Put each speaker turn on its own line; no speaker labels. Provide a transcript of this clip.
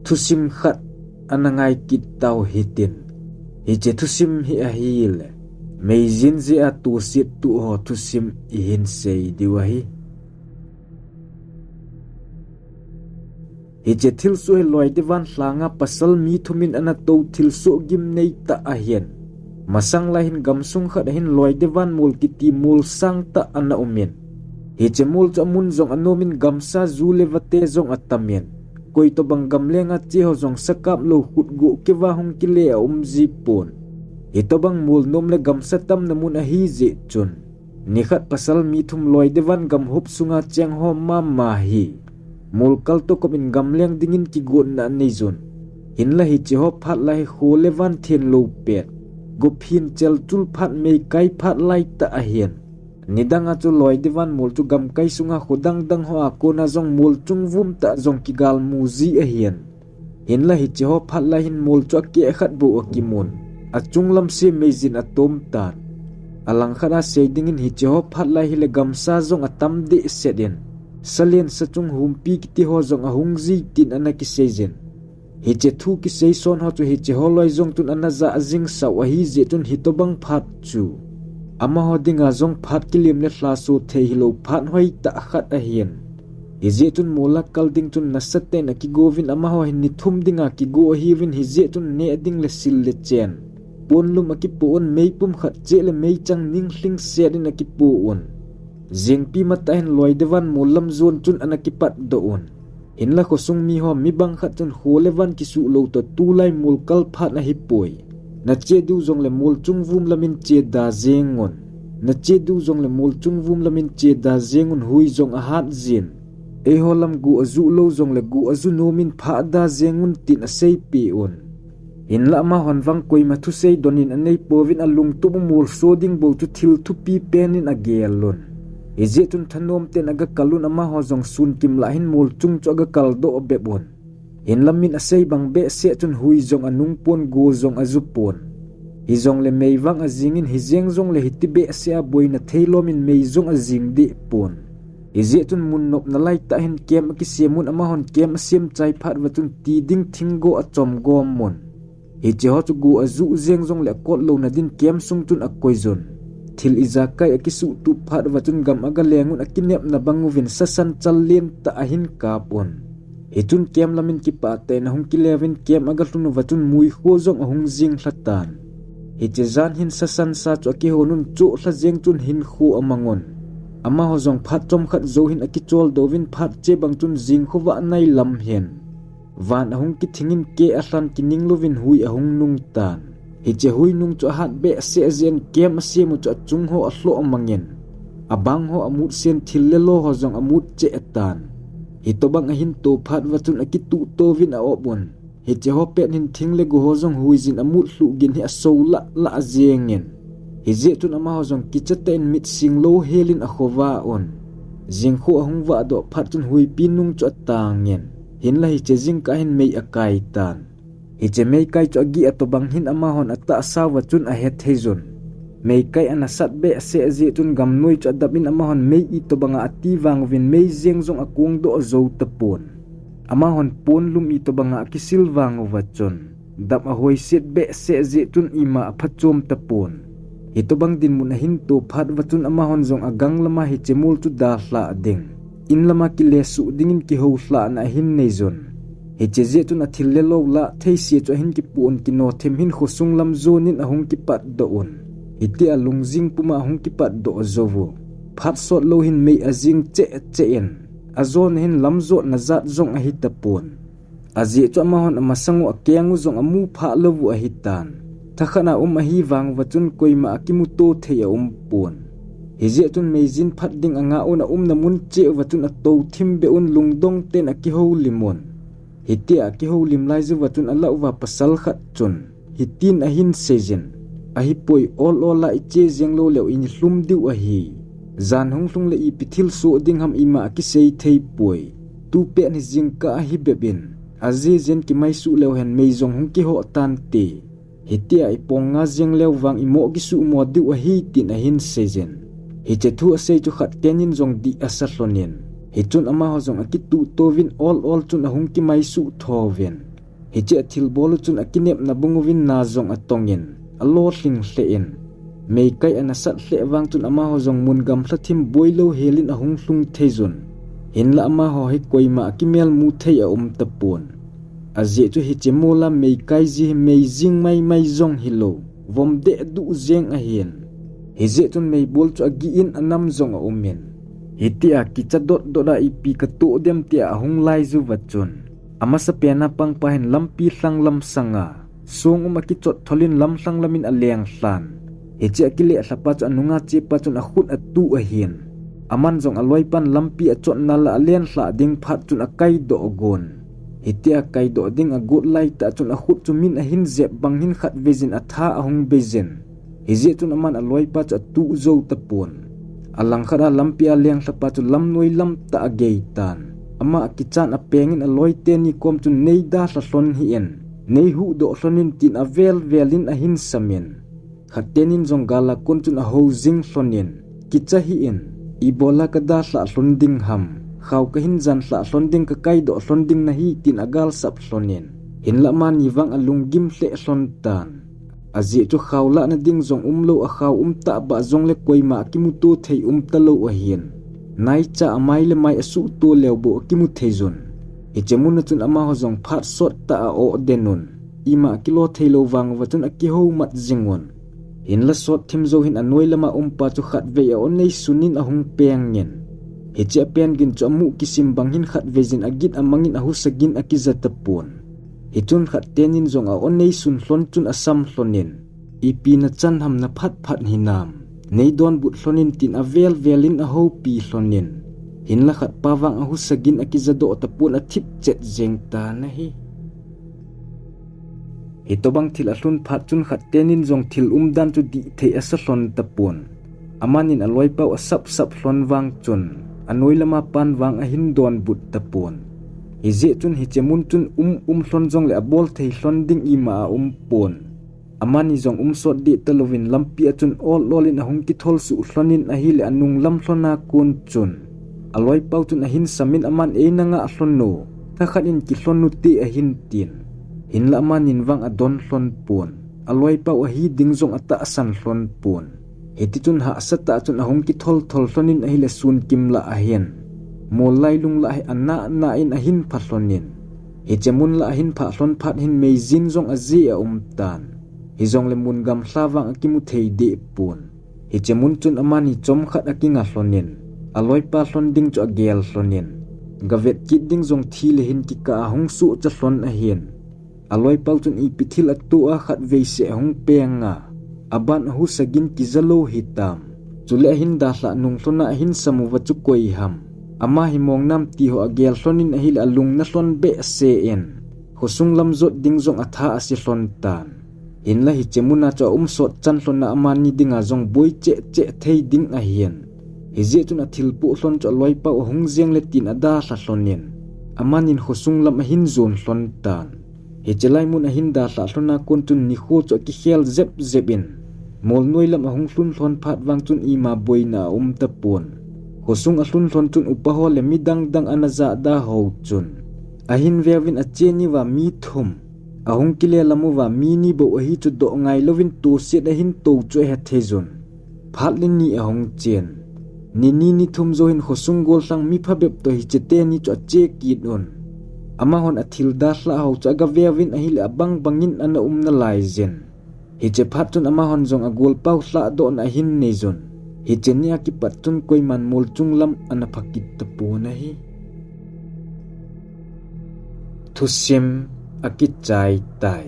thusim khat anangai kitau hitin hi che thusim hi a hi le meizin zi a tu sit tu ho thusim ihin sei diwahi hi che thil su he loi dewan hlanga pasal mi thumin ana to thil su gim nei ta a hian masang la hin gamsung khat hin loi dewan mul kiti mul sang ta ana umin hi che mul cha mun zong anomin gamsa zu lewate zong atamien koi to bang gamlenga che ho zong sakap lo khut gu ke wa hong ki le ji pon hi to bang mul nom le gamsa tam namun a hi je chun ni khat pasal mi thum loi dewan gam hup sunga cheng ho ma hi mul kal to komin gamleng dingin ki gon na nei zon hin la hi che ho phat la hi kho lewan thien lo pet go phin chel chul phat mei kai phat lai ta a hian nidanga chu loi diwan mul chu gam kai sunga khodang dang ho akona zong mul chung vum ta zong ki gal muzi a hian hin la hi che ho phat la hin mul chu ke khat bu akimun a chunglam se meizin atom tan alang khara se dingin hi che ho phat la hi le gamsa zong atam de sedin salien sa chung humpi ki ti ho zong a hungzi tin ana ki sejen hi che thu ki sei son ho chu hi che ho loi zong tun ana za azing sa wa hi je tun hi to bang phat chu ama ho dinga zong phat kilim le hla su the hi lo phat hoi ta khat a hian hi je tun mola kal ding tun na sate na ki govin ama ho hin ni thum dinga ki go hi win hi je tun ne ding le sil le chen pon lum a ki pon mei pum khat che le mei chang ning hling se din a ki pu un jing pi mata hin loi dewan molam zon tun ana ki pat do un hin la khosung mi ho mi bang khat tun kholewan ki su lo to tu lai mul kal phat na hi poi na che du zong le mul chung vum lamin che da zengon na che du zong le mul chung vum lamin che da zengon hui zong a hat zin e holam gu azu lo zong le gu azu nomin pha da zengon tin a sei pi on in la ma hon wang koi ma thu sei donin anei povin alung tu mul so ding bo chu thil thu pi penin a gelon ije tun thanom ten aga kalun ama ho zong sun kim la hin mul chung cho aga kal do bebon in lamin asei bang be se chun hui zong anung pon go zong azupon hi zong le mei wang azingin hi zeng zong le hitibe se a boina theilomin mei zong azing de pon ije tun mun nop na lai ta hin kem ki semun ama hon kem sim chai phat watun ti ding thingo a chom gom mon hi che ho chu gu azu zeng zong le kot lo na din kem sung tun a koizon thil izakai akisu tu phat watun gam aga lengun akinep na banguvin sasan challen ta ahin kapon hitun kem lamin ki pa te na hung ki levin kem aga tunu watun mui kho zong ahung jing hlatan hichezan hin sasan sa chu ki honun chu hla jeng chun hin khu amangon ama ho zong phat chom khat zo hin akichol dovin phat che bang chun jing khowa nai lam hen van ahung ki thingin ke ahlan ki ninglovin hui ahung nung tan hi che hui nung chu hat be se zen kem se mu chu chung ho ahlo amangen abang ho amut sen thil le lo ho zong amut che tan hi to bang a hin to phat watun akitu to vin a obon hi che ho pet hin thing le go ho zong hui jin amut hlu gin hi aso la azengen hi je tun ama ho zong ki chaten mit sing lo helin a khowa on jing kho ahung wa do phat tun hui pinung chu tangen hin la hi che jing ka hin mei akai tan hi che mei kai chu agi atobang hin ama hon ata sawa chun a het hezon mei kai ana sat be se je tun gam noi chu dabin ama hon mei I to banga ati wang win mei jeng zong akung do zo tapon ama hon pon lum I to banga kisil wang wachon dap a hoi set be se je tun ima phachom tapon hi to bang din mun hin to phat wachun ama hon zong agang lama hi chemul chu da hla ding in lama ki le su dingin ki ho hla na hin nei zon hi che je tun a thil le lo la thei se chu hin ki pon ki no them hin khosung lam zonin ahung ki pat do on hiti alung jing puma hung ki pat do zovo phat sot lo hin mei azing che en azon hin lamzo na zat zong a hitapon azi chu ma hon amasangu akengu zong amu pha lovu a hitan thakhana a hi wang wachun koima akimu to theya pon hije tun meizin phat ding anga una na mun che wachun a to thim be un lungdong ten a ki ho limon hiti a ki ho lim lai zu wachun ala wa pasal khat chun hitin a hin sejen ahi poi all la iche jeng lo leo in hlum diu a hi zan hung hlung le I pithil so ding ham ima ki sei thei poi tu pe ni jing ka hi bebin azi jen ki mai su leo hen mei jong hung ki ho tan te hitia I ponga jeng leo wang imo ki su mo diu a hi tin a hin sejen hi che thu a sei chu khat tenin jong di asatlonin hi chun ama ho jong akitu tovin all chun a hung ki mai su thoven hi che thil bolu chun akinep na bunguvin na zong atongin alo hling hlein mei kai ana sat hle wang chun ama ho zong mun gam thlathim boilo helin ahung hlung theizun hinla ama ho hi koima akimel mu thei a tapun aje chu hi chemola mei kai ji mei jing mai zong hilo vom de du zeng a hian hi je chun mei bol chu agi in anam zong a umen hitia kichadot doda ipi ka tu dem tia ahung lai zu wachun ama sa pena pang pahin lampi thlang lam sanga sung umaki chot tholin lam thlang lamin aleng hlan hichi akile hlapa chu anunga chepa chun akhut atu a hian aman zong aloi pan lampi a chot nala alen hla ding phat chun akai do gon hitia kai do ding a gut lai ta chun akhut chu min a hin zep bang hin khat vezin atha ahung bezen hije chun aman aloi pa chu atu zo tapun alang khara lampi aleng hlapa chu lam noi lam ta ageitan ama akichan apengin aloi te ni kom chun neida hlalon hi en nei hu do hlonin tin avel velin a hin samin khatenin zong gala kon chun a housing hlonin kicha hi en ibola kada hla hlonding ham khaw ka hin jan hla hlonding ka kai do hlonding na hi tin agal sap hlonin hinla man niwang alungim hle hlon tan aji chu khawla na ding zong umlo a khaw ta ba zong le koima kimuto thei talo a hian nai cha amai le mai asu to lewbo kimu theizun ichemun chun ama ho zong phat sot ta a o denun ima kilo theilo wang wachun akiho mat jingon hinla sot thim zo hin anoi lama pa chu khat ve a onei sunin ahung peng ngen hiche pen gin chu amu kisim bang hin khat vezin agit amangin ahu sagin akizatapun hichun khat tenin zong a onei sun hlon chun asam hlonin ipi na chan ham na phat hinam nei don but hlonin tin avel velin a ho pi hlonin hinla khat pawang ahu sagin akizado tapun athip chet jeng ta na hi hitobang thil ahlun phat chun khat tenin zong thil dan chu di thei asa hlon tapun amanin aloi pau asap hlon wang chun anoi lama pan wang a hin don but tapun hije chun hichemun chun hlon zong le abol thei hlon ding ima pon amani zong sot di talovin lampi achun ol lolin ahung ki thol su hlonin a hi le anung lam hlona kun chun aloi pau chun a hin samin aman e nanga hlon no ta khat in ki hlon nu ti a hin tin hinla manin wang adon hlon pun aloi pau a hi ding zong ata asan hlon pun heti chun ha sata chun ahung ki thol hlonin a hi le sun kimla a hian mol lai lung la anna na in a hin phatlonin hichemun la hin pha hlon phat hin meizin zong azi a tan hizong le mun gam hlawang akimu thei de pun hichemun chun amani chom khat akinga hlonin aloi pa hlon ding chu agel hlonin gavet kit ding zong thi le hin ki ka hung su cha hlon a hian aloi pau chun i pithil atu a khat veise hung penga aban hu sagin ki zalo hitam chule hin da hla nung hlona hin samu wa chu koi ham ama himong nam ti ho agel hlonin a hil alung na hlon be se en khosung lam zot ding zong atha asi hlon tan hinla hi chemuna cha sot chan hlona amani dinga zong boi che thei ding a hian hije chun a thilpu hlon cha loi pa hung jeng le tin ada hla hlonin amanin khosung lam a hin zon hlon tan hichelai mun a hin da hla hlona kon chun ni kho cha ki khel zebin mol noi lam a hung hlun hlon phat wang chun ima boina tapun khosung a hlun hlon chun upaho le midang anaza da ho chun ahin vewin a cheni wa mi thum ahung kile lamu wa mi ni bo hi chu do ngai lovin tu se da hin to chu he thezun phatlin ni ahung chen ni thum zo hin khosung gol sang mi phabep to hi chete ni chu che ki don ama hon athil da hla ho cha ga vewin a hil abang bangin ana na lai zen hi che phat chun ama hon zong a gol pau hla do na hin nei zon hi chenia ki pat chun koi man mol chung lam ana phakit tapu na hi thusim akichai tai